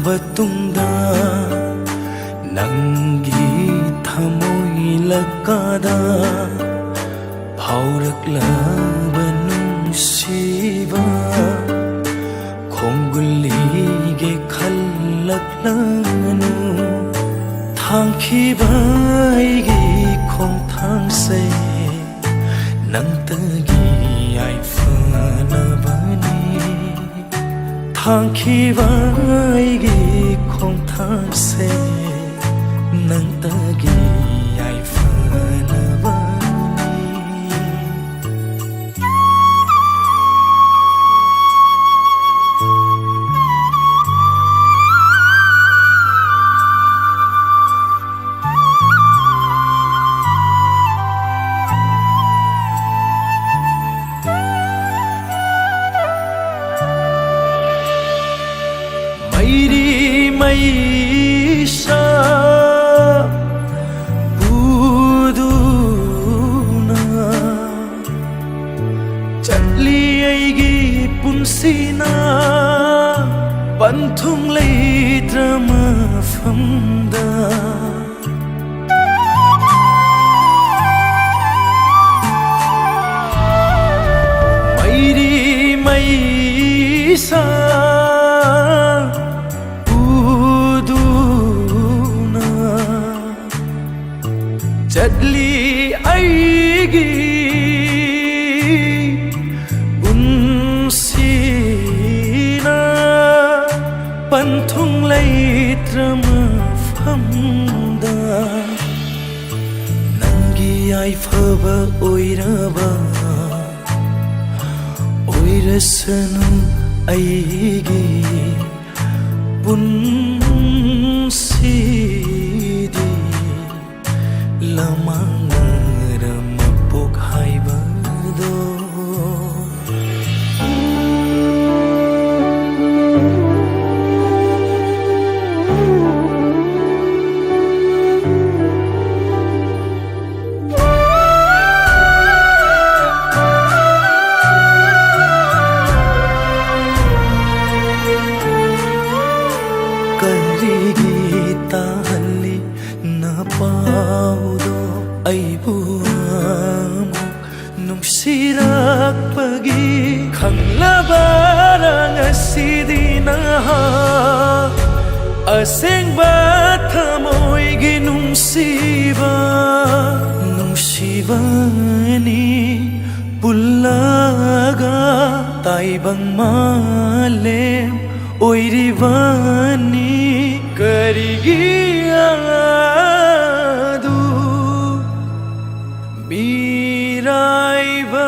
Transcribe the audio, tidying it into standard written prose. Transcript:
ꯃꯇꯨꯡꯗ ꯅꯪꯒꯤ ꯊꯃꯣꯏ ꯂꯛꯀꯥꯗ ꯐꯥꯎꯔꯛꯂꯕ ꯅꯨꯡꯁꯤꯕ ꯈꯣꯡꯒꯨꯜꯂꯤꯒꯦ ꯈꯜꯂꯛꯂꯅꯨ ꯊꯥꯡꯈꯤꯕ ꯑꯩꯒꯤ ꯈꯣꯡꯊꯥꯡꯁꯦ ꯅꯪꯇꯒꯤ ꯌꯥꯏꯐꯅꯕꯅꯤ ꯊꯥꯡꯈꯤꯕ ꯑꯩꯒꯤ ꯈꯣꯡꯊꯥꯡꯁꯦ ꯅꯪꯇꯒꯤ ꯌꯥꯏꯐꯅꯕꯅꯤ ꯃꯩꯁꯥ ꯄꯨꯗꯨꯅ ꯆꯠꯂꯤ ꯑꯩꯒꯤ ꯄꯨꯟꯁꯤꯅ ꯄꯟꯊꯨꯡ ꯂꯩꯇ꯭ꯔ ꯃꯐꯝꯗ ꯃꯩꯁꯥ ꯆꯠꯂꯤ ꯑꯩꯒꯤ ꯄꯨꯟꯁꯤꯅ ꯄꯟꯊꯨꯡ ꯂꯩꯇ꯭ꯔ ꯃꯐꯝꯗ ꯅꯪꯒꯤ ꯌꯥꯏꯐꯕ ꯑꯣꯏꯔꯕ ꯑꯣꯏꯔꯁꯅꯨ ꯑꯩꯒꯤ ꯄꯨꯟꯁꯤꯗꯤ ꯂꯃꯥꯡꯅꯔ ꯃꯄꯣꯛ ꯍꯥꯏꯕꯗꯣ ꯀꯔꯤꯒꯤ ꯇꯥꯍꯜꯂꯤ ꯅꯄꯥꯎꯗꯣ ꯑꯩꯕꯨ ꯑꯃꯨꯛ ꯅꯨꯡꯁꯤꯔꯛꯄꯒꯤ ꯈꯪꯂꯕꯔ ꯉꯁꯤꯗꯤ ꯅꯍꯥꯛ ꯑꯁꯦꯡꯕ ꯊꯃꯣꯏꯒꯤ ꯅꯨꯡꯁꯤꯕꯅꯤ ꯄꯨꯜꯂꯒ ꯇꯥꯏꯕꯪ ꯃꯥꯂꯦꯝ ꯑꯣꯏꯔꯤꯕꯅꯤ ꯀꯔꯤꯒꯤ ꯃꯤꯔꯥꯏꯕ